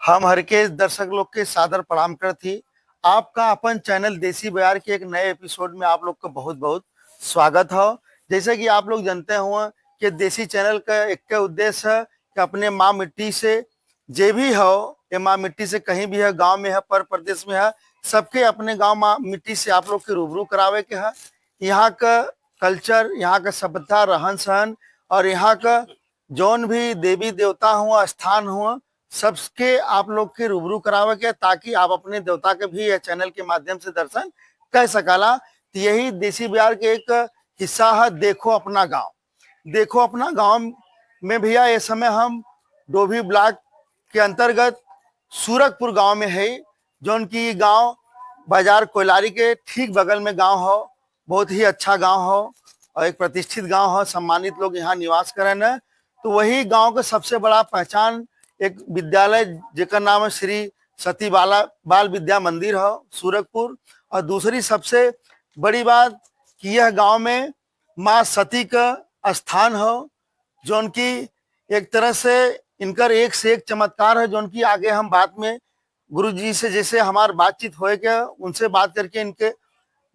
हम हर के दर्शक लोग के सादर प्रणाम करती। आपका अपन चैनल देसी बयार के एक नए एपिसोड में आप लोग का बहुत बहुत स्वागत हो। जैसे कि आप लोग जानते हुए कि देसी चैनल का एक उद्देश्य है कि अपने माँ मिट्टी से जे भी हो, ये माँ मिट्टी से कहीं भी है, गांव में है, पर प्रदेश में है, सबके अपने गांव माँ मिट्टी से आप लोग के रूबरू करावे के है। यहाँ का कल्चर, यहाँ का सभ्यता, रहन सहन और यहाँ का जौन भी देवी देवता हुआ, स्थान हुआ, सबके आप लोग के रूबरू करावे के, ताकि आप अपने देवता के भी यह चैनल के माध्यम से दर्शन कर सकाला। तो यही देसी बिहार के एक हिस्सा है देखो अपना गांव। देखो अपना गांव में भैया इस समय हम डोभी ब्लॉक के अंतर्गत सूरजपुर गांव में है, जौन की गांव बाजार कोयलारी के ठीक बगल में गांव हो। बहुत ही अच्छा गांव हो और एक प्रतिष्ठित गांव हो, सम्मानित लोग यहाँ निवास करें न। तो वही गांव का सबसे बड़ा पहचान एक विद्यालय जेकर नाम है श्री सती बाल विद्या मंदिर हो सूरजपुर। और दूसरी सबसे बड़ी बात कि यह गांव में माँ सती का स्थान हो, जो उनकी एक तरह से इनकर एक से एक चमत्कार है, जो उनकी आगे हम बात में गुरु जी से जैसे हमारी बातचीत होए क्या, उनसे बात करके इनके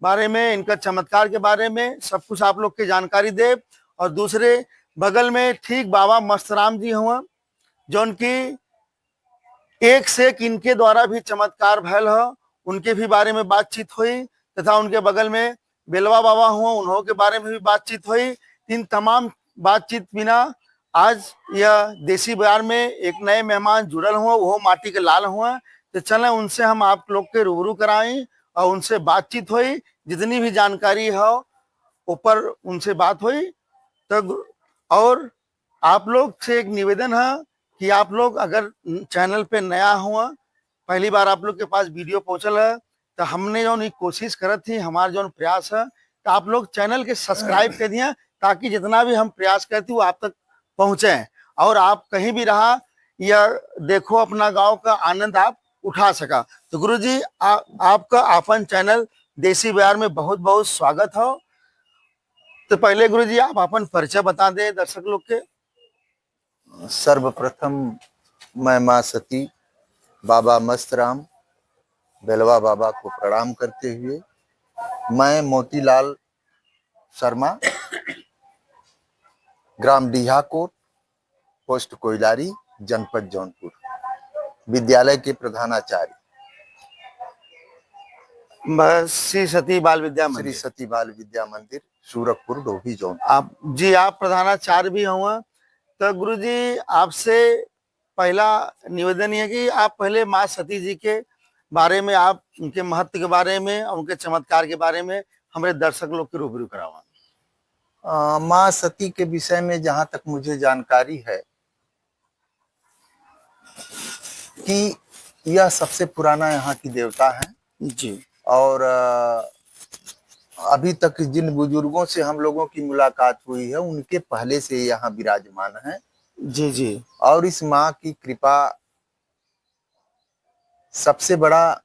बारे में, इनका चमत्कार के बारे में सब कुछ आप लोग की जानकारी दे। और दूसरे बगल में ठीक बाबा मस्तराम जी हुआ, जो उनकी एक से एक इनके द्वारा भी चमत्कार भयल हो, उनके भी बारे में बातचीत हुई। तथा उनके बगल में बेलवा बाबा हुआ, उन्हों के बारे में भी बातचीत हुई। इन तमाम बातचीत बिना आज यह देसी बयार में एक नए मेहमान जुड़ल हुआ, वो माटी के लाल हुआ। तो चलें उनसे हम आप लोग के रूबरू कराएं और उनसे बातचीत हुई, जितनी भी जानकारी हो ऊपर उनसे बात हुई। तो और आप लोग से एक निवेदन है कि आप लोग अगर चैनल पे नया हुआ, पहली बार आप लोग के पास वीडियो पहुंचल है, तो हमने जो कोशिश करत थी, हमारा जो प्रयास है, तो आप लोग चैनल के सब्सक्राइब कर दिए, ताकि जितना भी हम प्रयास करते वो आप तक पहुंचे और आप कहीं भी रहा या देखो अपना गांव का आनंद आप उठा सका। तो गुरुजी आपका अपन चैनल देसी बयार में बहुत बहुत स्वागत हो। तो पहले गुरुजी आप अपन परिचय बता दें दर्शक लोग के। सर्वप्रथम मैं माँ सती, बाबा मस्तराम, बेलवा बाबा को प्रणाम करते हुए मैं मोतीलाल शर्मा, ग्राम डीहाकोट, पोस्ट कोयलारी, जनपद जौनपुर, विद्यालय के प्रधानाचार्य श्री सती बाल विद्या मंदिर सूरजपुर डोभी जौन। आप जी आप प्रधानाचार्य भी हुआ। तो गुरु जी आपसे पहला निवेदन है कि आप पहले माँ सती जी के बारे में, आप उनके महत्व के बारे में, उनके चमत्कार के बारे में हमारे दर्शक लोग के रूबरू करावा। माँ सती के विषय में जहां तक मुझे जानकारी है कि यह सबसे पुराना यहाँ की देवता है जी। और अभी तक जिन बुजुर्गों से हम लोगों की मुलाकात हुई है उनके पहले से यहाँ विराजमान है। जी जी। और इस माँ की कृपा सबसे बड़ा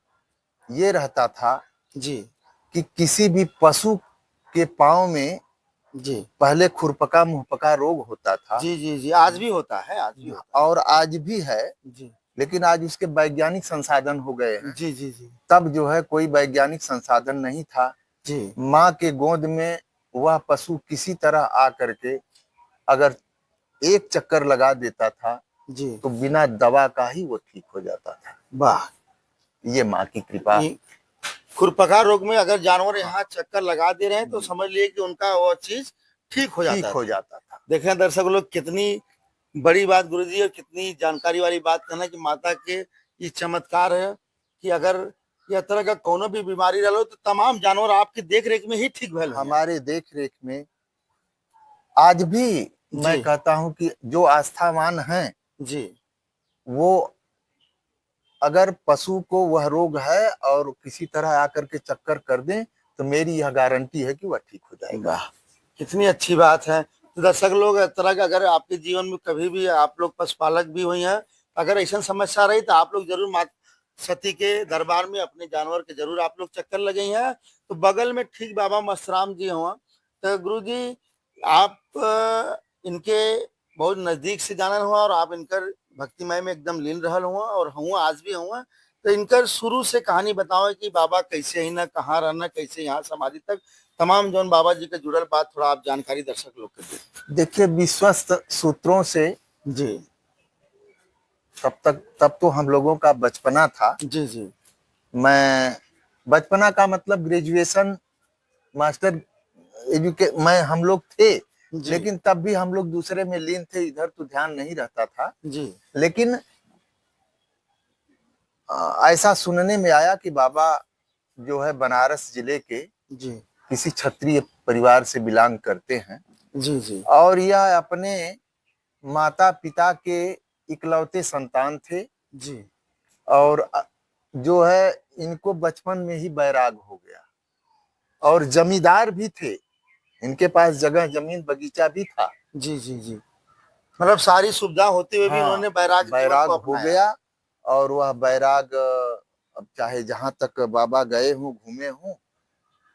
ये रहता था जी कि किसी भी पशु के पांव में जी पहले खुरपका मुहपका रोग होता था। जी जी जी, आज भी होता है, आज भी होता और आज भी है जी। लेकिन आज उसके वैज्ञानिक संसाधन हो गए हैं। जी जी जी। तब जो है कोई वैज्ञानिक संसाधन नहीं था जी। माँ के गोद में वह पशु किसी तरह आकर के अगर एक चक्कर लगा देता था जी तो बिना दवा का ही वो ठीक हो जाता था। वाह, ये माँ की कृपा। खुरपका रोग में अगर जानवर यहाँ चक्कर लगा दे रहे हैं तो समझ लिए कि उनका वो चीज ठीक हो जाता था। देखें दर्शक लोग, कितनी बड़ी बात गुरुजी और कितनी जानकारी वाली बात कहना कि माता के ये चमत्कार है कि अगर यह तरह का कोनो भी बीमारी रहो तो तमाम जानवर आपकी देख रेख में ही ठीक भल। हमारे देख रेख में आज भी मैं कहता हूं कि जो आस्थावान हैं जी, वो अगर पशु को वह रोग है और किसी तरह आकर के चक्कर कर दें तो मेरी यह गारंटी है कि वह ठीक हो जाएगा। कितनी अच्छी बात है। तो दर्शक लोग, इस तरह का अगर आपके जीवन में कभी भी आप लोग पशुपालक भी हुई हैं, अगर ऐसा समस्या रही तो आप लोग जरूर माँ सती के दरबार में अपने जानवर के जरूर आप लोग चक्कर लगे हैं। तो बगल में ठीक बाबा मस्तराम जी हुआ। तो गुरु जी आप इनके बहुत नजदीक से जानन हुआ और आप इनकर भक्तिमय में एकदम लीन रहल हुआ और हुआ आज भी हुआ। तो इनकर शुरू से कहानी बताओ कि बाबा कैसे ही ना कहाँ रहना कैसे यहाँ समाधि तक तमाम जौन बाबा जी के जुड़ल बात थोड़ा आप जानकारी दर्शक लोग के दे। देखिए विश्वस्त सूत्रों से जी तब तो हम लोगों का बचपना था। जी जी मैं बचपना का मतलब ग्रेजुएशन मास्टर एजुके मैं हम लोग थे, जी लेकिन तब भी हम लोग दूसरे में लीन थे, इधर तो ध्यान नहीं रहता था। जी लेकिन ऐसा सुनने में आया कि बाबा जो है बनारस जिले के जी किसी क्षत्रिय परिवार से बिलोंग करते हैं जी जी और यह अपने माता पिता के इकलौते संतान थे। जी और जो है इनको बचपन में ही बैराग हो गया और जमींदार भी थे, इनके पास जगह जमीन बगीचा भी था। जी जी जी मतलब सारी सुविधा होते हुए भी हाँ, इन्होंने बैराग जीवन बैराग को हो अपनाया। गया। और वह बैराग अब चाहे जहां तक बाबा गए हूँ घूमे हूँ,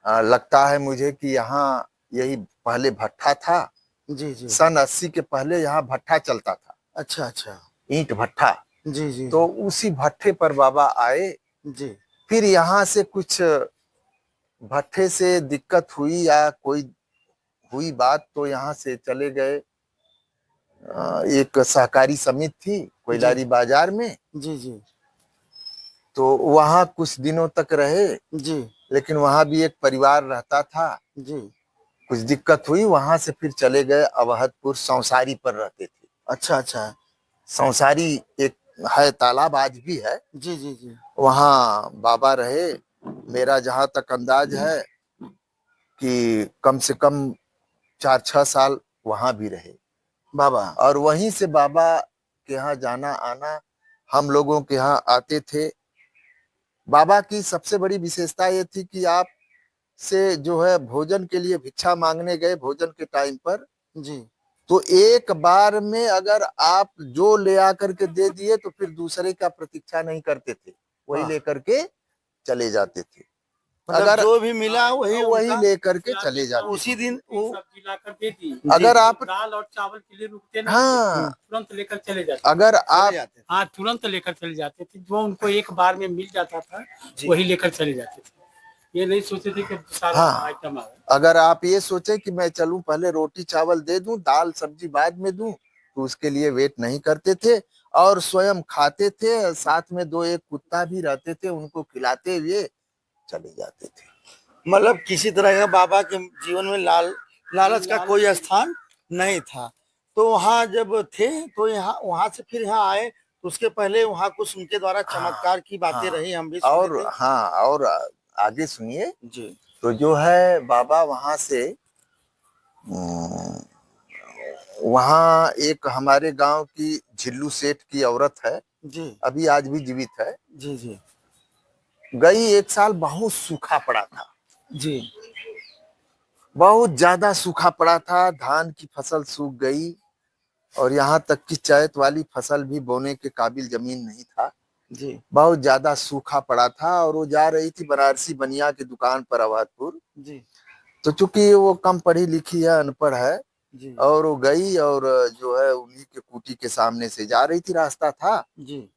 लगता है मुझे कि यहाँ यही पहले भट्ठा था। जी जी सन 80 के पहले यहाँ भट्ठा चलता था, अच्छा अच्छा ईंट भट्ठा। जी जी तो उसी भट्ठे पर बाबा आए। जी फिर यहाँ से कुछ भट्ठे से दिक्कत हुई या कोई हुई बात तो यहाँ से चले गए। एक सहकारी समिति थी जी कोइलारी बाजार में, जी जी तो वहां कुछ दिनों तक रहे। जी लेकिन वहां भी एक परिवार रहता था, जी कुछ दिक्कत हुई, वहां से फिर चले गए अवहदपुर सौसारी पर रहते थे। अच्छा अच्छा सौसारी एक है, तालाब आज भी है, जी जी जी वहां बाबा रहे। मेरा जहां तक अंदाज है कि कम से कम 4-6 साल वहां भी रहे। बाबा और वहीं से बाबा के यहाँ जाना आना, हम लोगों के यहाँ आते थे। बाबा की सबसे बड़ी विशेषता ये थी कि आप से जो है भोजन के लिए भिक्षा मांगने गए भोजन के टाइम पर, जी तो एक बार में अगर आप जो ले आकर के दे दिए तो फिर दूसरे का प्रतीक्षा नहीं करते थे, वही वाह लेकर के चले जाते थे। मतलब अगर जो भी मिला वही वही उनका लेकर के चले जाते उसी थे। दिन वो सब्जी लाकर दे दी। अगर आप दाल और चावल के लिए रुकते नहीं थे, हाँ, तुरंत लेकर चले जाते। अगर चले आप जाते थे। हाँ, तुरंत लेकर चले जाते थे, जो उनको एक बार में मिल जाता था जी वही लेकर चले जाते थे। ये नहीं सोचते थे कि सारा हाँ, आइटम आ गया। अगर आप ये सोचे कि मैं चलूं पहले रोटी चावल दे दूं दाल सब्जी बाद में दूं, तो उसके लिए वेट नहीं करते थे और स्वयं खाते थे। साथ में दो एक कुत्ता भी रहते थे, उनको खिलाते हुए चले जाते थे। मतलब किसी तरह का बाबा के जीवन में लालच का कोई स्थान नहीं था। तो वहाँ जब थे तो यहाँ वहां से फिर यहाँ आए तो उसके पहले वहाँ कुछ उनके द्वारा चमत्कार की बातें हाँ, रही हम भी सुने और थे। हाँ, और आगे सुनिए। जी तो जो है बाबा वहां से अम, वहाँ एक हमारे गांव की झिल्लू सेठ की औरत है, जी अभी आज भी जीवित है, जी जी गई एक साल बहुत सूखा पड़ा था, जी बहुत ज्यादा सूखा पड़ा था, धान की फसल सूख गई और यहाँ तक कि चैत वाली फसल भी बोने के काबिल जमीन नहीं था। जी बहुत ज्यादा सूखा पड़ा था और वो जा रही थी बनारसी बनिया की दुकान पर अवधपुर। जी तो चूंकि वो कम पढ़ी लिखी है, अनपढ़ है, जी और वो गई और जो है उन्हीं के कुटी के सामने से जा रही थी, रास्ता था। जी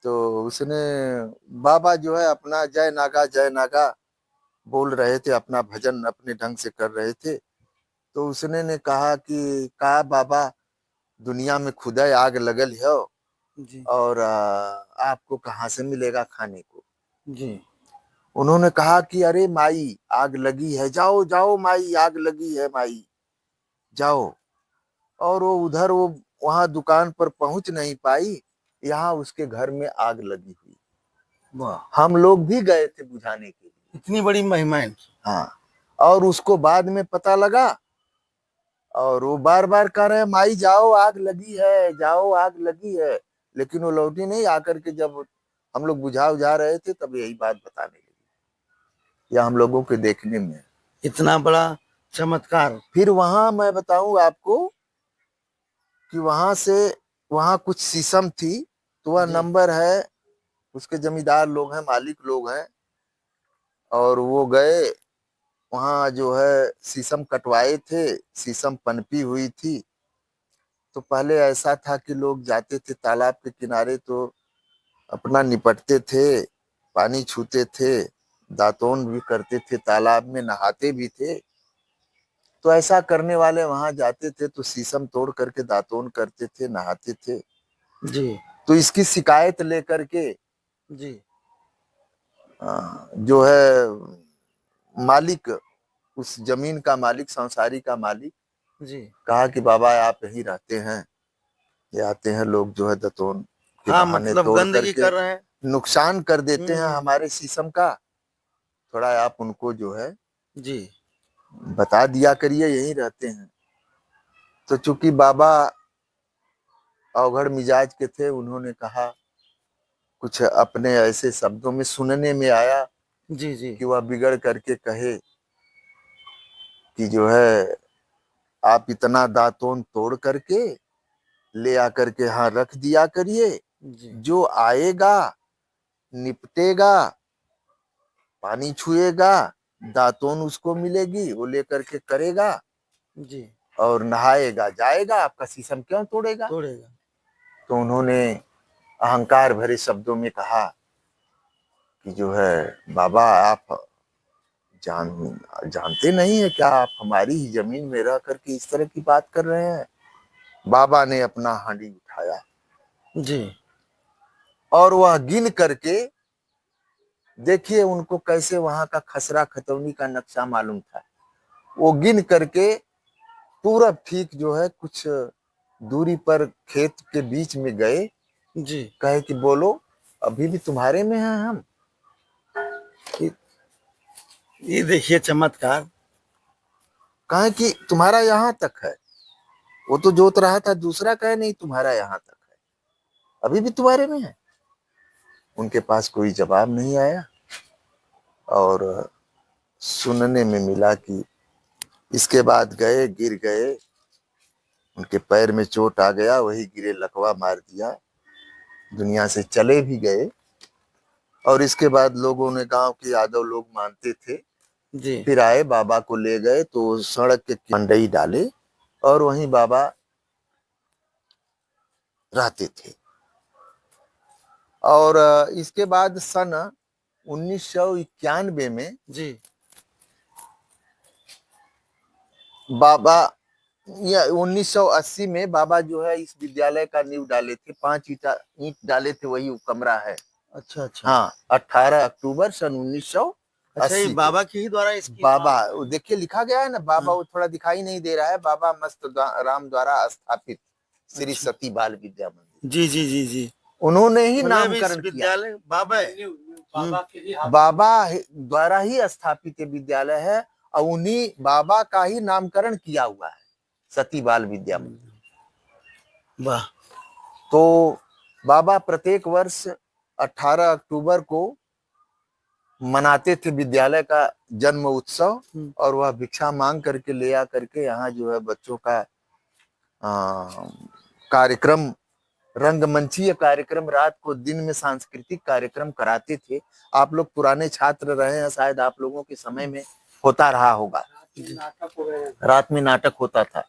तो उसने बाबा जो है अपना जय नागा बोल रहे थे, अपना भजन अपने ढंग से कर रहे थे। तो उसने ने कहा बाबा दुनिया में खुदा आग लगल है जी और आपको कहाँ से मिलेगा खाने को। जी उन्होंने कहा कि अरे माई आग लगी है, जाओ जाओ माई आग लगी है माई, जाओ। और वो उधर वो वहां दुकान पर पहुंच नहीं पाई, यहाँ उसके घर में आग लगी हुई। वाह हम लोग भी गए थे बुझाने के लिए। इतनी बड़ी महिमाएं। हाँ, और उसको बाद में पता लगा और वो बार बार कह रहे हैं माई जाओ आग लगी है, जाओ आग लगी है, लेकिन वो लौटी नहीं। आकर के जब हम लोग बुझा उझा रहे थे तब यही बात बताने लगी, या हम लोगों के देखने में। इतना बड़ा चमत्कार। फिर वहां मैं बताऊं आपको कि वहां कुछ शीशम थी, तो वह जी नंबर है, उसके जमींदार लोग हैं, मालिक लोग हैं, और वो गए वहां जो है शीशम कटवाए थे, शीशम पनपी हुई थी। तो पहले ऐसा था कि लोग जाते थे तालाब के किनारे तो अपना निपटते थे, पानी छूते थे, दातून भी करते थे, तालाब में नहाते भी थे। तो ऐसा करने वाले वहां जाते थे तो शीशम तोड़ करके दातून करते थे, नहाते थे। जी तो इसकी शिकायत लेकर के जी जो है मालिक, उस जमीन का मालिक, संसारी का मालिक जी। कहा कि बाबा आप यही रहते हैं, ये आते हैं लोग जो है दातून के हाँ बहाने मतलब तोड़ गंदगी करके कर रहे हैं। नुकसान कर देते हैं हम्म। हमारे शीशम का। थोड़ा आप उनको जो है जी बता दिया करिए, यहीं रहते हैं। तो चूंकि बाबा अवघड़ मिजाज के थे, उन्होंने कहा, कुछ अपने ऐसे शब्दों में सुनने में आया जी जी कि वह बिगड़ करके कहे कि जो है आप इतना दातून तोड़ करके ले आकर के यहाँ रख दिया करिए, जी जो आएगा निपटेगा, पानी छुएगा, दातून उसको मिलेगी, वो लेकर के करेगा जी। और नहाएगा जाएगा, आपका शीशम क्यों तोड़ेगा। तोड़ेगा। तो उन्होंने अहंकार भरे शब्दों में कहा कि जो है बाबा आप जान जानते नहीं है क्या, आप हमारी ही जमीन में रह करके इस तरह की बात कर रहे हैं। बाबा ने अपना हांडी उठाया जी और वह गिन करके, देखिए उनको कैसे वहां का खसरा खतौनी का नक्शा मालूम था। वो गिन करके पूरब ठीक जो है कुछ दूरी पर खेत के बीच में गए, जी। कहे कि बोलो अभी भी तुम्हारे में हैं हम। ये देखिए चमत्कार। कहे कि तुम्हारा यहाँ तक है, वो तो जोत रहा था दूसरा, कहे नहीं तुम्हारा यहाँ तक है, अभी भी तुम्हारे में है। उनके पास कोई जवाब नहीं आया और सुनने में मिला कि इसके बाद गए, गिर गए, उनके पैर में चोट आ गया, वही गिरे लकवा मार दिया, दुनिया से चले भी गए। और इसके बाद लोगों ने, गांव के यादव लोग मानते थे, जी फिर आए बाबा को ले गए तो सड़क के मंडई डाले और वहीं बाबा रहते थे। और इसके बाद सन 1991 में जी बाबा, या 1980 में बाबा जो है इस विद्यालय का नींव डाले थे, 5 ईंट डाले थे, वही वो कमरा है। अच्छा अच्छा। हाँ, 18 अक्टूबर सन अच्छा ये 1980 को बाबा की ही द्वारा इसकी बाबा, वो देखिए लिखा गया है ना बाबा, हाँ। वो थोड़ा दिखाई नहीं दे रहा है, बाबा मस्त राम द्वारा स्थापित श्री अच्छा। सती बाल विद्या मंदिर, जी जी जी जी। उन्होंने ही मतलब इस नामकरण किया। विद्यालय बाबा है। बाबा के ही हाथ बाबा द्वारा ही स्थापित ये विद्यालय है और उन्हीं बाबा का ही नामकरण किया हुआ है, सती बाल विद्या मंदिर। वाह। तो बाबा प्रत्येक वर्ष 18 अक्टूबर को मनाते थे विद्यालय का जन्म उत्सव, और वह भिक्षा मांग करके ले आ करके यहाँ जो है बच्चों का कार्यक्रम, रंगमंचीय कार्यक्रम, रात को दिन में सांस्कृतिक कार्यक्रम कराते थे। आप लोग पुराने छात्र रहे हैं, शायद आप लोगों के समय में होता रहा होगा, नाटक हो रहे हैं। रात में नाटक होता था।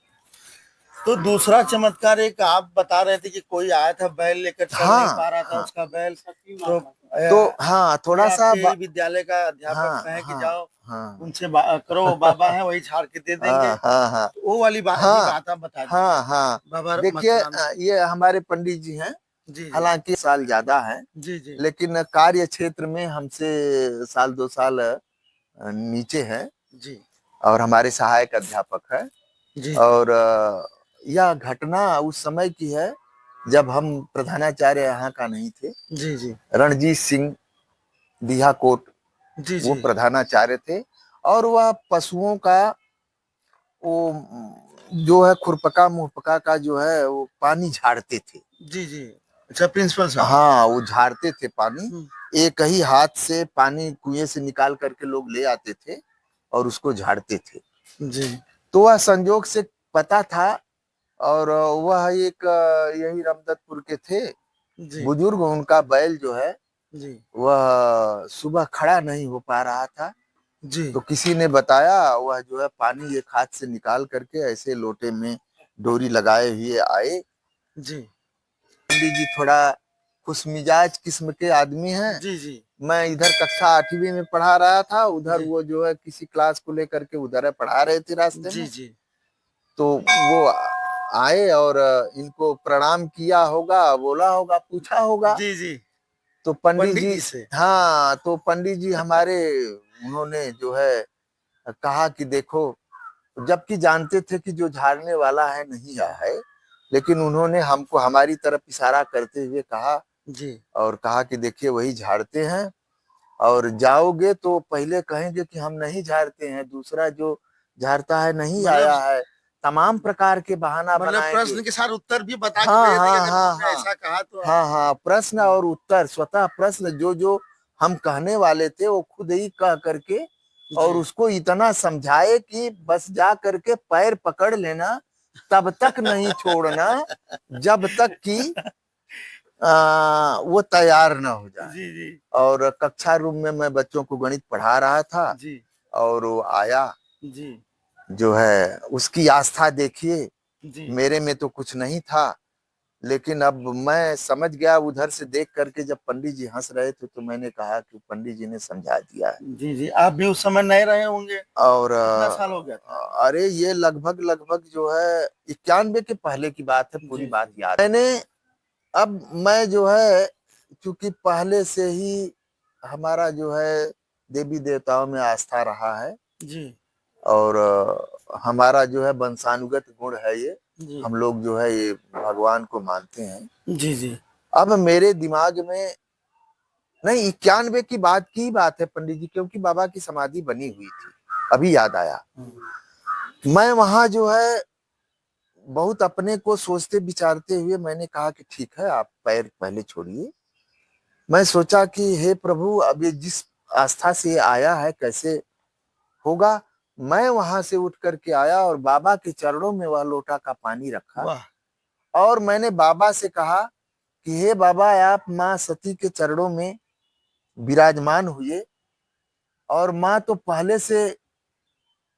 तो दूसरा चमत्कार एक आप बता रहे थे कि कोई आया था बैल लेकर, चल नहीं हाँ पा रहा था हाँ, उसका बैल। सती तो माता तो हाँ थोड़ा सा आपके विद्यालय का अध्यापक हाँ कहे कि हाँ जाओ हाँ उनसे करो, वो बाबा है वही झाड़ के दे देंगे। हाँ हाँ हाँ तो वो वाली बात ही हाँ बात आप बता दीजिए। हाँ हाँ। बाबा देखिए मथुरा में। ये हमारे पंडित जी हैं, जी जी हालांकि साल ज्यादा है, जी जी लेकिन कार्य क्षेत्र में हमसे साल 2 साल नीचे है, जी और हमारे सहायक अध्यापक है। जी और यह घटना उस समय की है जब हम प्रधानाचार्य यहाँ का नहीं थे। जी जी रणजीत सिंह दिहाकोट जी वो जी प्रधानाचार्य थे, और वह पशुओं का वो जो है खुरपका मुहपका का जो है वो पानी झाड़ते थे। जी जी। अच्छा प्रिंसिपल साहब। हाँ, वो झाड़ते थे पानी, हम्म। एक ही हाथ से पानी कुएं से निकाल करके लोग ले आते थे और उसको झाड़ते थे। जी तो वह संजोग से पता था, और वह एक यही रामदत्तपुर के थे जी बुजुर्ग, उनका बैल जो है जी वह सुबह खड़ा नहीं हो पा रहा था। जी तो किसी ने बताया, वह जो है पानी एक हाथ से निकाल करके ऐसे लोटे में डोरी लगाए हुए आए। जी पंडित जी थोड़ा खुशमिजाज किस्म के आदमी हैं। जी जी मैं इधर कक्षा 8वीं में पढ़ा रहा था, उधर जी वो जो है किसी क्लास को लेकर के उधर पढ़ा रहे थे रास्ते जी में। जी तो वो आए और इनको प्रणाम किया होगा, बोला होगा, पूछा होगा। जी जी तो पंडित पंडित जी, जी से। हाँ, तो पंडित जी हमारे, उन्होंने जो है कहा कि देखो, जबकि जानते थे कि जो झाड़ने वाला है नहीं है, लेकिन उन्होंने हमको हमारी तरफ इशारा करते हुए कहा, जी और कहा कि देखिए वही झाड़ते हैं, और जाओगे तो पहले कहेंगे कि हम नहीं झाड़ते हैं, दूसरा जो झाड़ता है नहीं मतलब आया है, तमाम प्रकार के बहाना बनाएंगे। प्रश्न के साथ उत्तर भी बता के हाँ भेजे थे कि हाँ अगर हाँ तुमने हाँ ऐसा कहा तो आप। हाँ हाँ, प्रश्न और उत्तर, स्वतः प्रश्न जो जो हम कहने वाले थे वो खुद ही कह करके, और जी उसको इतना समझाए कि बस जा करके पैर पकड़ लेना, तब तक नहीं छोड़ना जब तक कि वो तैयार ना हो जाए। जी जी और कक्षा रूम में मैं बच्चों को गणित पढ़ा रहा था, जी और वो आया, जी जो है उसकी आस्था देखिए, जी मेरे में तो कुछ नहीं था, लेकिन अब मैं समझ गया उधर से देख करके, जब पंडित जी हंस रहे थे तो मैंने कहा कि पंडित जी ने समझा दिया है। जी जी आप भी उस समय नहीं रहे होंगे, और कितना साल हो गया था? अरे ये लगभग लगभग जो है 91 के पहले की बात है, पूरी जी बात जी याद मैंने। अब मैं जो है, क्योंकि पहले से ही हमारा जो है देवी देवताओं में आस्था रहा है, जी और हमारा जो है वंशानुगत गुण है ये, जी हम लोग जो है ये भगवान को मानते हैं। जी जी अब मेरे दिमाग में, नहीं, 91 की बात है पंडित जी, क्योंकि बाबा की समाधि बनी हुई थी, अभी याद आया। मैं वहां जो है बहुत अपने को सोचते विचारते हुए मैंने कहा कि ठीक है, आप पैर पहले छोड़िए। मैं सोचा कि हे प्रभु, अब ये जिस आस्था से आया है कैसे होगा। मैं वहां से उठ करके आया और बाबा के चरणों में वह लोटा का पानी रखा, वाह और मैंने बाबा से कहा कि हे बाबा, आप माँ सती के चरणों में विराजमान हुए, और माँ तो पहले से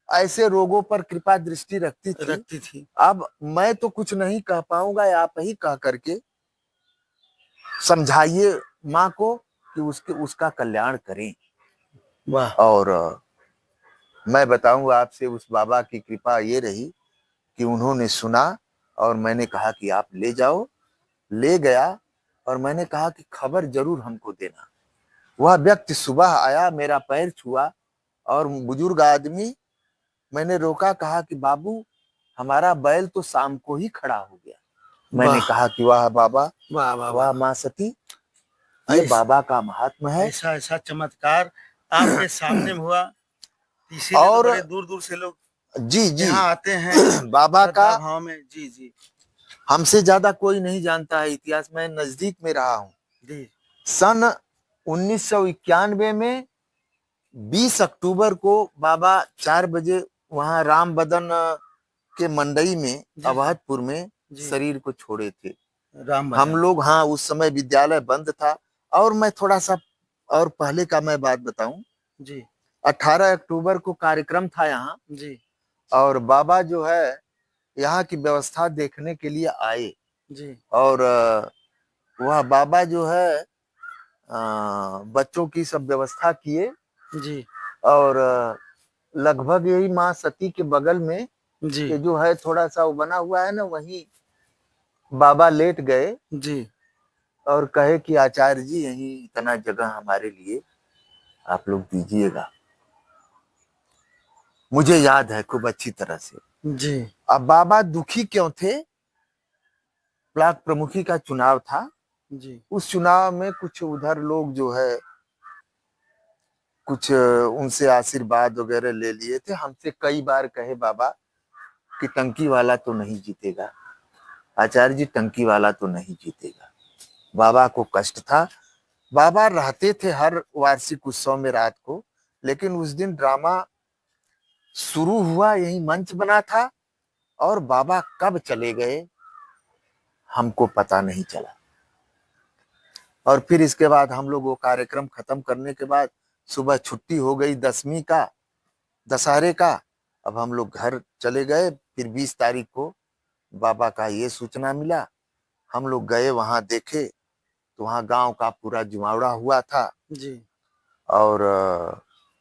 ऐसे रोगों पर कृपा दृष्टि रखती थी, रखती थी। अब मैं तो कुछ नहीं कह पाऊंगा, आप ही कह करके समझाइए माँ को कि उसका कल्याण करें। वाह और मैं बताऊंगा आपसे, उस बाबा की कृपा ये रही कि उन्होंने सुना, और मैंने कहा कि आप ले जाओ। ले गया, और मैंने कहा कि खबर जरूर हमको देना। वह व्यक्ति सुबह आया, मेरा पैर छुआ, और बुजुर्ग आदमी, मैंने रोका, कहा कि बाबू, हमारा बैल तो शाम को ही खड़ा हो गया। मैंने वाह कहा कि वाह बाबा, वाह वाह वाह वाह माँ सती, ये बाबा का महात्मा है। ऐसा ऐसा चमत्कार आपके सामने में हुआ, इसीलिए तो और बड़े दूर दूर से लोग जी जी, यहाँ आते हैं बाबा का श्रद्धा भाव में। जी जी हमसे ज्यादा कोई नहीं जानता है इतिहास, मैं नजदीक में रहा हूँ। जी सन 1991 में 20 अक्टूबर को बाबा 4 बजे वहां राम बदन के मंडई में, जी जी अवधपुर में जी शरीर को छोड़े थे। राम हम भजन। लोग, हाँ, उस समय विद्यालय बंद था। और मैं थोड़ा सा और पहले का मैं बात बताऊं, जी 18 अक्टूबर को कार्यक्रम था यहाँ, जी और बाबा जो है यहाँ की व्यवस्था देखने के लिए आए, जी और वह बाबा जो है बच्चों की सब व्यवस्था किए, जी और लगभग यही माँ सती के बगल में जी ये जो है थोड़ा सा वो बना हुआ है ना, वहीं बाबा लेट गए, जी और कहे कि आचार्य जी, यही इतना जगह हमारे लिए आप लोग दीजिएगा। मुझे याद है खूब अच्छी तरह से। जी अब बाबा दुखी क्यों थे? ब्लॉक प्रमुखी का चुनाव था, जी उस चुनाव में कुछ उधर लोग जो है कुछ उनसे आशीर्वाद वगैरह ले लिए थे। हमसे कई बार कहे बाबा कि टंकी वाला तो नहीं जीतेगा, आचार्य जी टंकी वाला तो नहीं जीतेगा। बाबा को कष्ट था। बाबा रहते थे हर वार्षिक उत्सव में रात को, लेकिन उस दिन ड्रामा शुरू हुआ, यही मंच बना था, और बाबा कब चले गए हमको पता नहीं चला। और फिर इसके बाद हम लोग वो कार्यक्रम खत्म करने के बाद सुबह छुट्टी हो गई 10वीं का, दशहरे का। अब हम लोग घर चले गए। फिर 20 तारीख को बाबा का ये सूचना मिला। हम लोग गए वहां, देखे तो वहां गांव का पूरा जुमावड़ा हुआ था जी और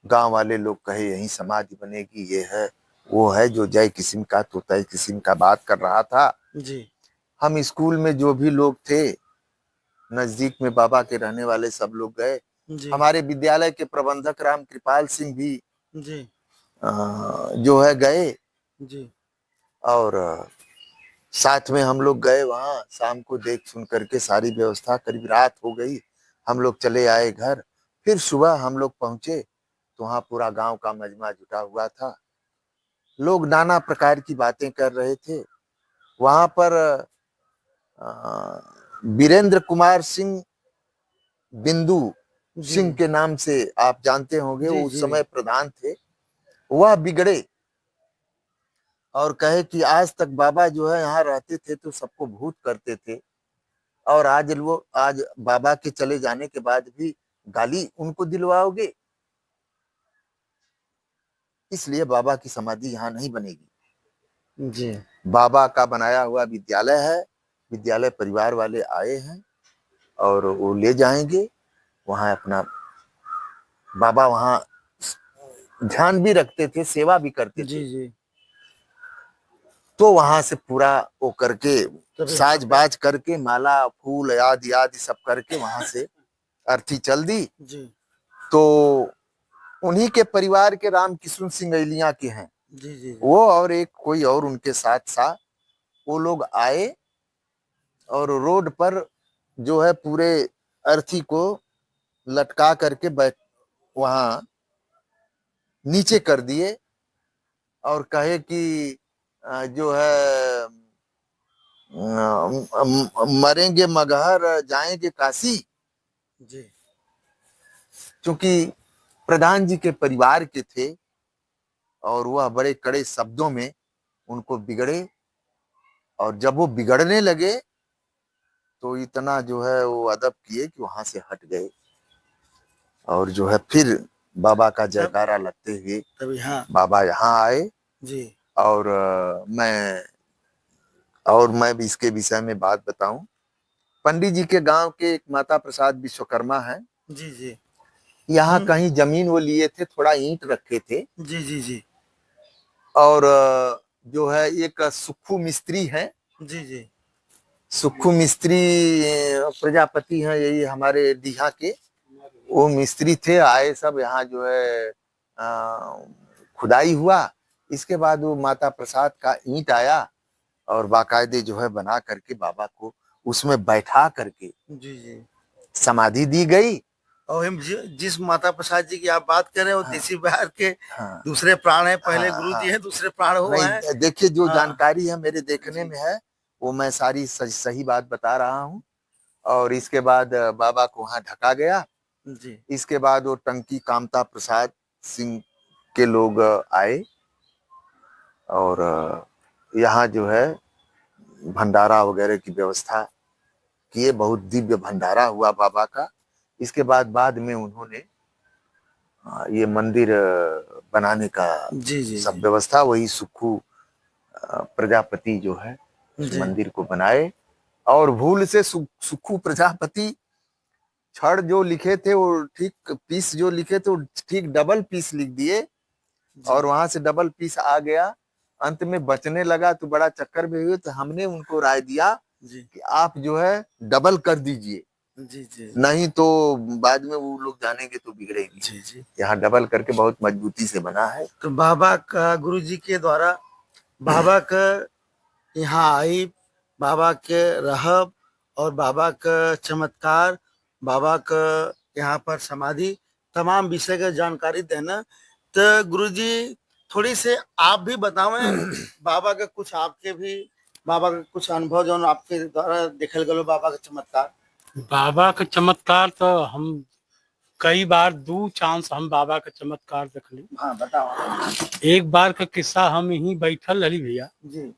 गांव वाले लोग कहे यही समाधि बनेगी, ये है वो है, जो जय किस्म का तो तय किस्म का बात कर रहा था। जी हम स्कूल में जो भी लोग थे नजदीक में बाबा के रहने वाले सब लोग गए। जी हमारे विद्यालय के प्रबंधक राम कृपाल सिंह भी जी जो है गए जी और साथ में हम लोग गए वहां। शाम को देख सुन करके सारी व्यवस्था, करीब रात हो गई, हम लोग चले आए घर। फिर सुबह हम लोग पहुंचे तो वहां पूरा गांव का मजमा जुटा हुआ था। लोग नाना प्रकार की बातें कर रहे थे। वहां पर वीरेंद्र कुमार सिंह बिंदु जी सिंह के नाम से आप जानते होंगे, जी वो उस जी समय प्रधान थे। वह बिगड़े और कहे कि आज तक बाबा जो है यहाँ रहते थे तो सबको भूत करते थे, और आज बाबा के चले जाने के बाद भी गाली उनको दिलवाओगे, इसलिए बाबा की समाधि यहाँ नहीं बनेगी। जी बाबा का बनाया हुआ विद्यालय है, विद्यालय परिवार वाले आए हैं और वो ले जाएंगे वहां अपना। बाबा वहां ध्यान भी रखते थे, सेवा भी करते थे। जी जी तो वहां से पूरा वो करके तभी साज बाज करके माला फूल आदि आदि सब करके वहां से अर्थी चल दी। जी तो उन्हीं के परिवार के राम किशुन सिंह अलिया के हैं जी जी वो, और एक कोई और उनके साथ था। वो लोग आए और रोड पर जो है पूरे अर्थी को लटका करके बैठ वहां नीचे कर दिए और कहे कि जो है मरेंगे मगहर जाएंगे काशी। जी क्योंकि प्रधान जी के परिवार के थे और वह बड़े कड़े शब्दों में उनको बिगड़े, और जब वो बिगड़ने लगे तो इतना जो है वो अदब किए कि वहां से हट गए और जो है फिर बाबा का जयकारा लगते हुए तभी हाँ बाबा यहाँ आए। जी और मैं भी इसके विषय में बात बताऊं। पंडित जी के गांव के एक माता प्रसाद विश्वकर्मा है, जी जी यहाँ कहीं जमीन वो लिए थे, थोड़ा ईंट रखे थे। जी जी जी और जो है एक सुक्खू मिस्त्री है, जी जी सुक्खू मिस्त्री प्रजापति हैं यही हमारे डीहा के, वो मिस्त्री थे। आए सब यहाँ जो है खुदाई हुआ। इसके बाद वो माता प्रसाद का ईंट आया और बाकायदे जो है बना करके बाबा को उसमें बैठा करके जी जी समाधि दी गई। और हम जिस माता प्रसाद जी की आप बात कर रहे हैं वो हाँ, देसी बिहार के हाँ, दूसरे प्राण है। पहले हाँ, गुरु हाँ, जी हैं, दूसरे प्राण वो हैं। नहीं देखिए, जो हाँ जानकारी है मेरे देखने जी में है वो मैं सारी सही बात बता रहा हूँ। और इसके बाद बाबा को वहां ढका गया। जी इसके बाद वो टंकी कामता प्रसाद सिंह के लोग आए और यहाँ जो है भंडारा वगैरह की व्यवस्था किए। बहुत दिव्य भंडारा हुआ बाबा का। इसके बाद में उन्होंने ये मंदिर बनाने का जी जी सब जी व्यवस्था, वही सुक्खू प्रजापति जो है उस जी मंदिर को बनाए। और भूल से सुक्खू प्रजापति छड़ जो लिखे थे वो ठीक पीस जो लिखे थे वो ठीक डबल पीस लिख दिए जी और वहां से डबल पीस आ गया। अंत में बचने लगा तो बड़ा चक्कर में हुए, तो हमने उनको राय दिया जी कि आप जो है डबल कर दीजिए, जी जी नहीं तो बाद में वो लोग जानेंगे तो बिगड़ेगी। जी जी यहाँ डबल करके बहुत मजबूती से बना है। तो बाबा का गुरु जी के द्वारा बाबा का यहाँ आई, बाबा के रहब और बाबा का चमत्कार, बाबा का यहाँ पर समाधि, तमाम विषय का जानकारी देना। तो गुरुजी थोड़ी से आप भी बतावें बाबा का कुछ, आपके भी बाबा का कुछ अनुभव जो आपके द्वारा देखल गलो बाबा का चमत्कार। बाबा का चमत्कार तो हम कई बार दू चांस हम बाबा का चमत्कार देख ली। हाँ बताओ। एक बार का किस्सा, हम यहीं बैठल रही भैया जी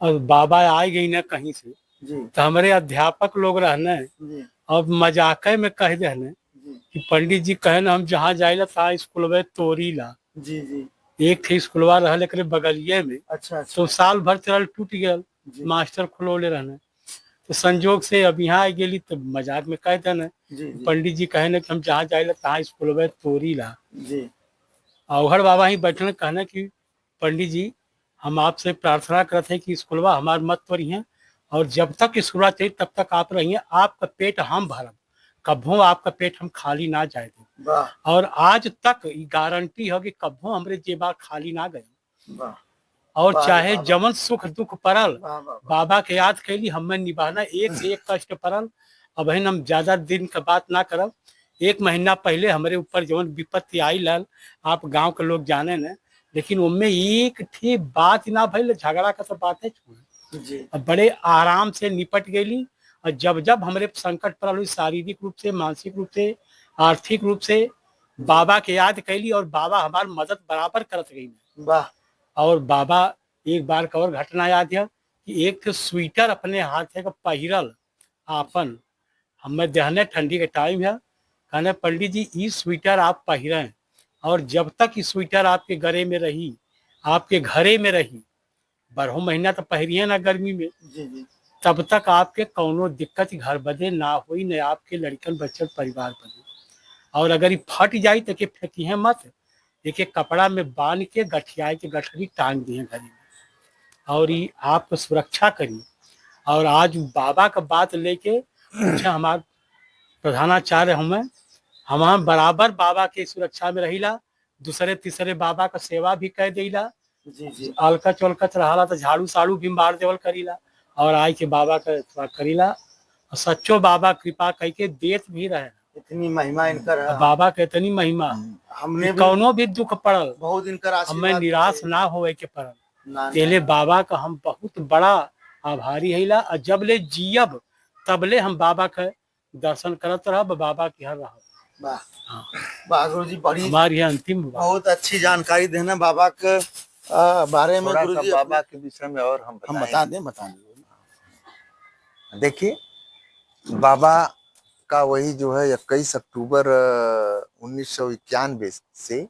और बाबा आ गई ना कहीं से, जी तो हमारे अध्यापक लोग रहने जी और मजाके में कह रहने जी कि पंडित जी कहे ना हम जहाँ जाइला था स्कूल में तोरी ला। जी जी एक थे स्कूलवा रहा लेकिन बगलिए में, अच्छा अच्छा तो साल भर चल टूट गया। जी मास्टर खुलौले रहने। तो संजोग से अब यहाँ गेली तो मजाक में कह देना जी जी पंडित जी कहे न कि हम जहाँ जाए तहाँ स्कूल में तोरी ला। जी अवहर बाबा ही बैठने कहना कि पंडित जी हम आपसे प्रार्थना करते हैं कि स्कूलवा हमार मत तोड़िए और जब तक स्कूलवा चाहिए तब तक आप रहिए, आपका पेट हम भरब, कभू आपका पेट हम खाली ना जाए दें। वाह और आज तक ई गारंटी हो कि कभू हमरे जेबा खाली ना गए। वाह और वाह रे चाहे बाबा जवन सुख दुख पड़ल वाह वाह वाह बाबा के याद कैली हमें निभाना, एक से एक कष्ट पड़ल। अब हम ज्यादा दिन का बात ना करब। एक महीना पहले हमारे ऊपर जवन विपत्ति आई लल, आप गांव के लोग जाने न, लेकिन उनमें एक ठी बात ना भइल, झगड़ा का तो बात है छोड़। जी अब बड़े आराम से निपट गई। और जब जब हमारे संकट पड़ल हुई शारीरिक रूप से, मानसिक रूप से, आर्थिक रूप से, बाबा के याद कैली और बाबा हमार मदद बराबर करत गई। वाह और बाबा एक बार का और घटना याद है कि एक स्वेटर अपने हाथ का पहिरल आपन, हमें देहने ठंडी के टाइम है, कहने पंडित जी ये स्वेटर आप पहिरें और जब तक ये स्वेटर आपके गले में रही, आपके घरे में रही, 12 महीना तो पहिरिए ना गर्मी में, जी जी तब तक आपके कौनो दिक्कत घर बदे ना हुई, न आपके लड़कन बच्चन परिवार बदे। और अगर ये फट जाई तो के फेंकिए मत, एक एक कपड़ा में बांध के गठियाई के गठरी टांग दिए घरी में, और ये आपको सुरक्षा करी। और आज बाबा का बात लेके पूछे हमार प्रधानाचार्य हमें, हम बराबर बाबा के सुरक्षा में रहिला, दूसरे तीसरे बाबा का सेवा भी कर देला, जी जी अलकच वलकच रहा तो झाड़ू साड़ू भी मार देवल करीला और आई के बाबा का सेवा करीला। और सच्चो बाबा कृपा कह के देत भी रहे। इतनी महिमा इनकर है, अब बाबा के इतनी महिमा हमने कि भी कौनो भी दुख पड़ल बहुत इनकर हमें आशीर्वाद निराश लिए। ना होए के पड़ल। ना तेले बाबा का हम बहुत बड़ा आभारी हैला, और जब ले जियब तबले हम बाबा के दर्शन करत रहब, बाबा के यहाँ रहब। वाह हाँ, वाह गुरुजी बड़ी हमारी यह अंतिम बात। बहुत अच्छी जानकारी देना बाबा के बारे में। थोड़ा सा गुरुजी बाबा के विषय में और हम हम बताएंगे। बता दें देखिए, बाबा का वही जो है 21 अक्टूबर 1991 से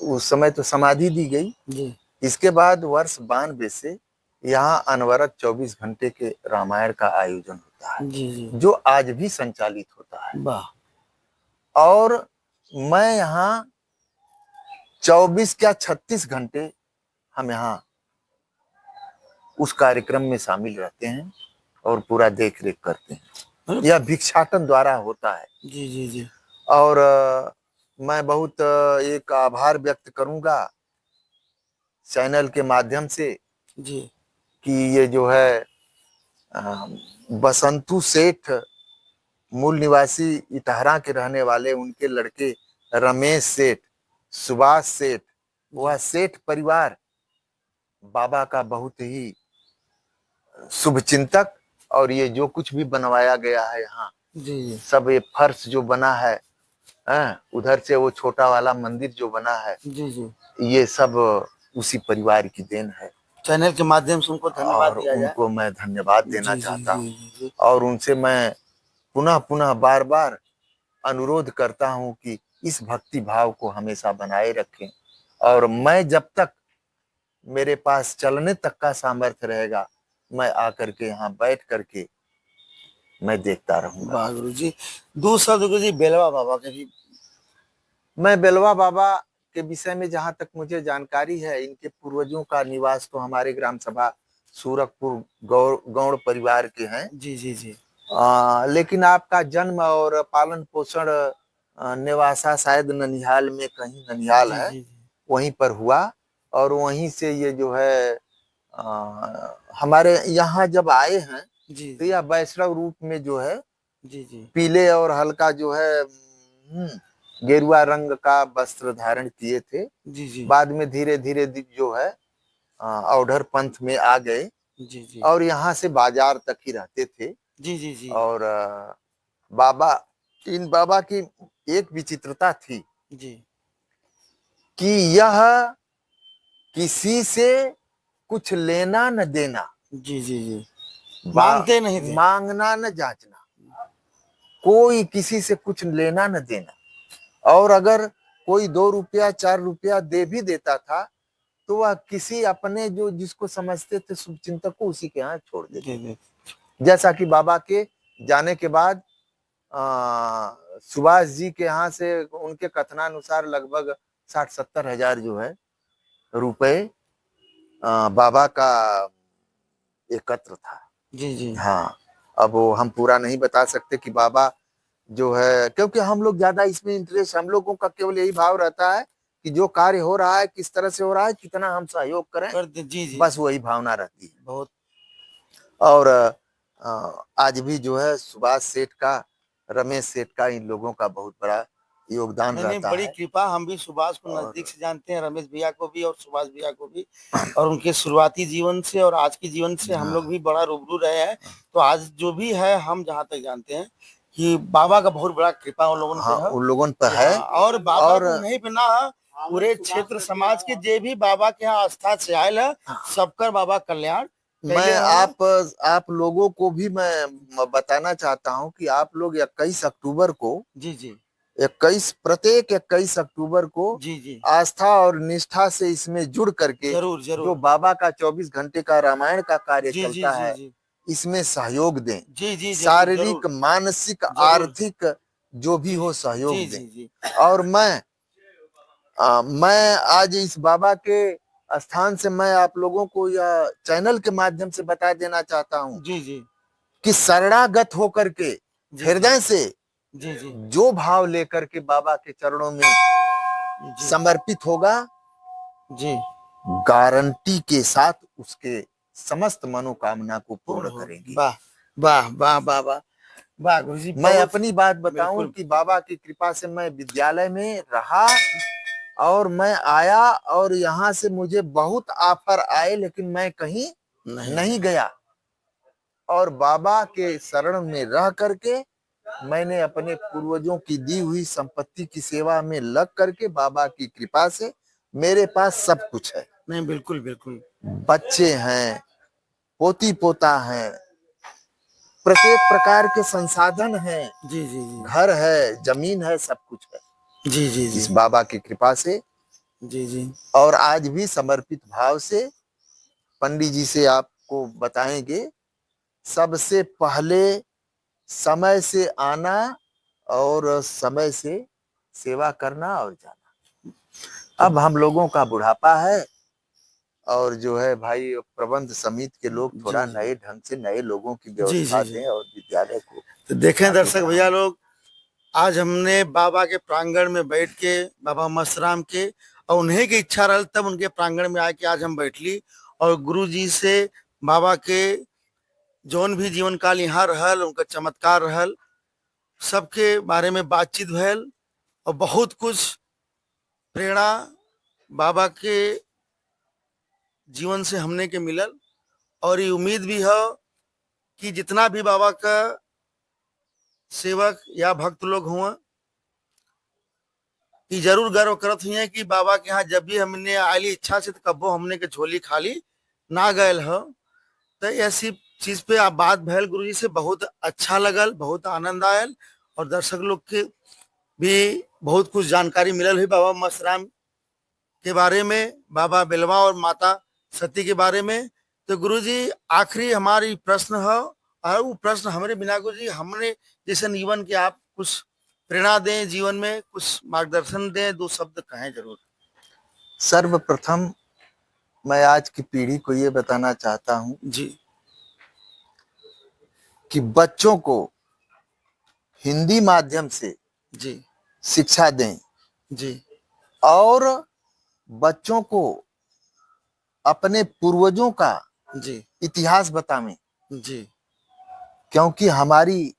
उस समय तो समाधि दी गई। जी इसके बाद वर्ष 92 से यहाँ अनवरत 24 घंटे के रामायण का आयोजन होता है, जी जी जो आज भी संचालित होता है। वाह और मैं यहाँ 24 क्या 36 घंटे हम यहाँ उस कार्यक्रम में शामिल रहते हैं और पूरा देख रेख करते हैं। यह भिक्षाटन द्वारा होता है। जी जी जी और मैं बहुत एक आभार व्यक्त करूंगा चैनल के माध्यम से जी कि ये जो है बसंतु सेठ, मूल निवासी इटहरा के रहने वाले, उनके लड़के रमेश सेठ, सुभाष सेठ, वह सेठ परिवार बाबा का बहुत ही शुभचिंतक। और ये जो कुछ भी बनवाया गया है यहाँ, जी जी सब ये फर्श जो बना है, उधर से वो छोटा वाला मंदिर जो बना है, जी जी ये सब उसी परिवार की देन है। चैनल के माध्यम से उनको धन्यवाद और दिया जाए। उनको मैं धन्यवाद देना जी जी चाहता हूँ। जी जी और उनसे मैं पुनः पुनः बार बार अनुरोध करता हूँ कि इस भक्ति भाव को हमेशा बनाए रखें। और मैं जब तक मेरे पास चलने तक का सामर्थ्य रहेगा, मैं आकर के यहाँ बैठ करके मैं देखता रहूंगा। वाह गुरुजी। दूसरा गुरुजी बेलवा बाबा के भी मैं बेलवा बाबा के विषय में जहां तक मुझे जानकारी है, इनके पूर्वजों का निवास तो हमारे ग्राम सभा सूरकपुर गौड़ परिवार के हैं। जी जी जी लेकिन आपका जन्म और पालन पोषण नेवासा शायद ननिहाल में, कहीं ननिहाल जी है, जी वहीं पर हुआ। और वहीं से ये जो है हमारे यहाँ जब आए हैं जी तो यह वैष्णव रूप में जो है जी जी पीले और हल्का जो है गेरुआ रंग का वस्त्र धारण किए थे। जी जी बाद में धीरे धीरे जो है औढर पंथ में आ गए जी जी और यहाँ से बाजार तक ही रहते थे। जी जी जी और बाबा, इन बाबा की एक विचित्रता थी जी कि यह किसी से कुछ लेना न देना, जी जी जी मांगते नहीं थे। मांगना न जांचना, कोई किसी से कुछ लेना न देना। और अगर कोई 2 रुपया 4 रुपया दे भी देता था तो वह किसी अपने जो जिसको समझते थे शुभचिंतक को उसी के यहाँ छोड़ देते। जी जी जैसा कि बाबा के जाने के बाद सुभाष जी के यहाँ से उनके कथनानुसार लगभग 60-70 हजार जो है रुपए बाबा का एकत्र था। जी जी हाँ, अब वो हम पूरा नहीं बता सकते कि बाबा जो है, क्योंकि हम लोग ज्यादा इसमें इंटरेस्ट, हम लोगों का केवल यही भाव रहता है कि जो कार्य हो रहा है किस तरह से हो रहा है, कितना हम सहयोग करें, कर दे। जी जी बस वही भावना रहती है। बहुत। और आज भी जो है सुभाष सेठ का, रमेश सेठ का, इन लोगों का बहुत बड़ा योगदान नहीं नहीं, रहता बड़ी है। कृपा। हम भी सुभाष को और नजदीक से जानते हैं, रमेश भैया को भी और सुभाष भैया को भी, और उनके शुरुआती जीवन से और आज के जीवन से हम लोग भी बड़ा रूबरू रहे हैं। तो आज जो भी है, हम जहाँ तक जानते हैं कि बाबा का बहुत बड़ा कृपा उन लोगों पे हाँ, है। उन लोगों पर है। हाँ, और बाबा और को नहीं बिना पूरे क्षेत्र समाज के जे भी बाबा के यहाँ आस्था से आयल है, सबकर बाबा कल्याण मैं कैले हैं। आप लोगों को भी मैं बताना चाहता हूं कि आप लोग 21 अक्टूबर को, जी जी 21 अक्टूबर को जी जी आस्था और निष्ठा से इसमें जुड़ करके जरूर जो जरूर। बाबा का 24 घंटे का रामायण का कार्य जी जी चलता जी है, जी इसमें सहयोग दें। जी जी जरूर शारीरिक, जरूर मानसिक, जरूर। आर्थिक जो भी हो सहयोग जी दें। जी जी और मैं आज इस बाबा के स्थान से मैं आप लोगों को यह चैनल के माध्यम से बता देना चाहता हूं जी जी कि शरणागत होकर के जी हृदय से जी जी जो भाव लेकर के बाबा के चरणों में जी समर्पित होगा, जी गारंटी के साथ उसके समस्त मनोकामना को पूर्ण हो। करेंगे। वाह वाह वाह वाह वाह वाह गुरु जी, मैं बहुत। अपनी बात बताऊं बिल्कुल। कि बाबा की कृपा से मैं विद्यालय में रहा और मैं आया, और यहाँ से मुझे बहुत ऑफर आए, लेकिन मैं कहीं नहीं गया। और बाबा के शरण में रह करके मैंने अपने पूर्वजों की दी हुई संपत्ति की सेवा में लग करके, बाबा की कृपा से मेरे पास सब कुछ है। नहीं, बिल्कुल बिल्कुल। बच्चे हैं, पोती पोता है, प्रत्येक प्रकार के संसाधन हैं, जी जी जी घर है, जमीन है, सब कुछ है जी जी इस जी बाबा की कृपा से। जी जी और आज भी समर्पित भाव से पंडित जी से आपको बताएंगे, सबसे पहले समय से आना और समय से सेवा करना और जाना। अब हम लोगों का बुढ़ापा है, और जो है भाई प्रबंध समिति के लोग थोड़ा जी जी नए ढंग से नए लोगों की जी व्यवस्था जी जी। दें और विद्यालय को तो देखें आगे दर्शक भैया बढ़ाएं। लोग, आज हमने बाबा के प्रांगण में बैठ के, बाबा मस्तराम के, और उन्हें की इच्छा रहल तब उनके प्रांगण में आके आज हम बैठली और गुरु जी से बाबा के जौन भी जीवन काल यहाँ रहल, उनका चमत्कार रहल, सबके बारे में बातचीत भैल, और बहुत कुछ प्रेरणा बाबा के जीवन से हमने के मिलल। और ये उम्मीद भी है कि जितना भी बाबा का सेवक या भक्त लोग हुआ, कि जरूर गर्व करत हुई है कि बाबा के यहाँ जब भी हमने आली इच्छा से, तो कब्बो हमने के झोली खाली ना गयल हो। तो ऐसी चीज पे आप बात भैल गुरु जी से, बहुत अच्छा लगल, बहुत आनंद आयल, और दर्शक लोग के भी बहुत कुछ जानकारी मिलल हुई बाबा मस्तराम के बारे में, बाबा बेलवा और माता सती के बारे में। तो गुरु जी, आखिरी हमारी प्रश्न है, और वो प्रश्न हमारे बिना गुरु जी, हमने जैसे जीवन के आप कुछ प्रेरणा दें, जीवन में कुछ मार्गदर्शन दें, दो शब्द कहें जरूर। सर्वप्रथम मैं आज की पीढ़ी को ये बताना चाहता हूं जी कि बच्चों को हिंदी माध्यम से जी शिक्षा दें, जी और बच्चों को अपने पूर्वजों का जी इतिहास बतावें, जी क्योंकि हमारी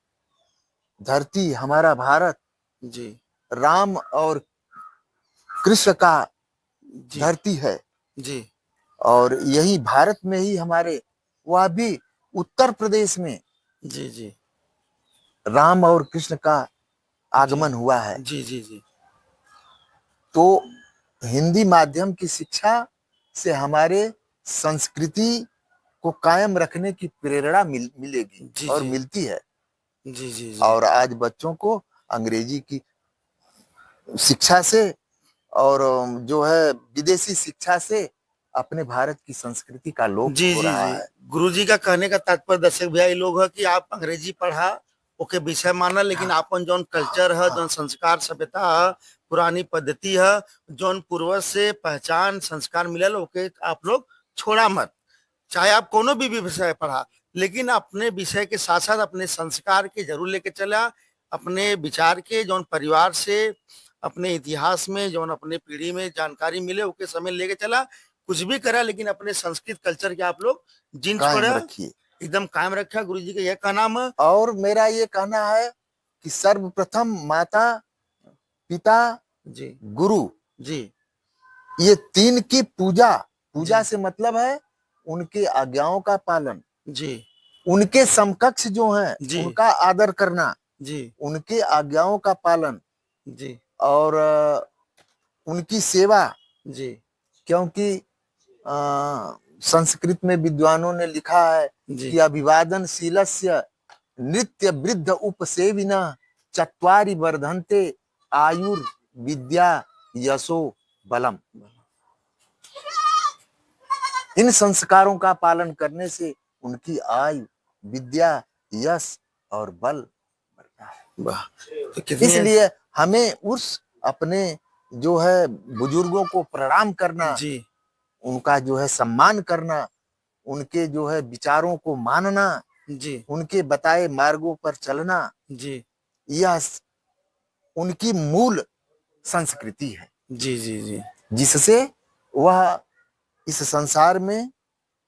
धरती, हमारा भारत जी राम और कृष्ण का जी धरती है। जी और यही भारत में ही हमारे, वह भी उत्तर प्रदेश में जी जी राम और कृष्ण का जी आगमन हुआ है। जी जी जी तो हिंदी माध्यम की शिक्षा से हमारे संस्कृति को कायम रखने की प्रेरणा मिलेगी जी और जी मिलती है। जी जी जी और आज बच्चों को अंग्रेजी की शिक्षा से और जो है विदेशी शिक्षा से अपने भारत की संस्कृति का लोप जी हो जी रहा जी है। गुरुजी का कहने का तात्पर्य दर्शक भैया ये लोग है कि आप अंग्रेजी पढ़ा ओके विषय माना, लेकिन आपन जौन कल्चर है, जौन संस्कार सभ्यता है, पुरानी पद्धति है, जौन पूर्वज से पहचान संस्कार मिलल ओके आप लोग छोड़ा मत। चाहे आप कोनो भी विषय पढ़ा, लेकिन अपने विषय के साथ साथ अपने संस्कार के जरूर लेके चला, अपने विचार के जौन परिवार से अपने इतिहास में जौन अपने पीढ़ी में जानकारी मिले ओके समय लेके चला। कुछ भी करा लेकिन अपने संस्कृत कल्चर के आप लोग जिन कायम छोड़ा रखिए। एकदम कायम रखा। गुरु जी का यह कहना है। और मेरा ये कहना है कि सर्वप्रथम माता, पिता, जी गुरु, जी ये तीन की पूजा, पूजा जी से मतलब है उनके आज्ञाओं का पालन, जी उनके समकक्ष जो हैं जी उनका आदर करना, जी उनके आज्ञाओं का पालन जी और उनकी सेवा। जी क्योंकि संस्कृत में विद्वानों ने लिखा है जी कि अभिवादन शीलस्य नृत्य वृद्ध उपसेविना चत्वारि वर्धन्ते आयुर विद्या यशो बलम। इन संस्कारों का पालन करने से उनकी आयु, विद्या, यश और बल बढ़ता है। वाह, तो कितनी इसलिए हमें उस अपने जो है बुजुर्गों को प्रणाम करना, जी उनका जो है सम्मान करना, उनके जो है विचारों को मानना, जी उनके बताए मार्गों पर चलना, जी यह उनकी मूल संस्कृति है, जी जी जी जिससे वह इस संसार में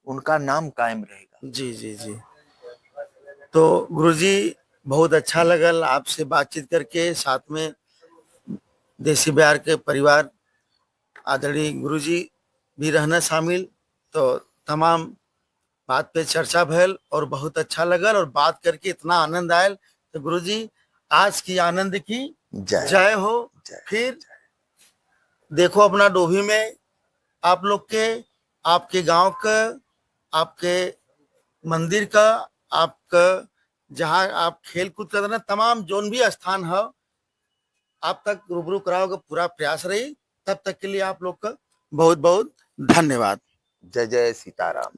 उनका नाम कायम रहेगा। जी जी जी तो गुरुजी बहुत अच्छा लगल आपसे बातचीत करके, साथ में देसी बिहार के परिवार आदरणीय गुरुजी भी रहना शामिल, तो तमाम बात पे चर्चा भैल और बहुत अच्छा लगल और बात करके इतना आनंद आयल। तो गुरुजी आज की आनंद की जय जय हो। जय। फिर देखो अपना डोभी में आप लोग के, आपके गांव का, आपके मंदिर का, आपका जहाँ आप खेल कूद कर ना तमाम जोन भी स्थान है आप तक रूबरू कराओगे पूरा प्रयास रही। तब तक के लिए आप लोग का बहुत बहुत धन्यवाद। जय जय सीताराम।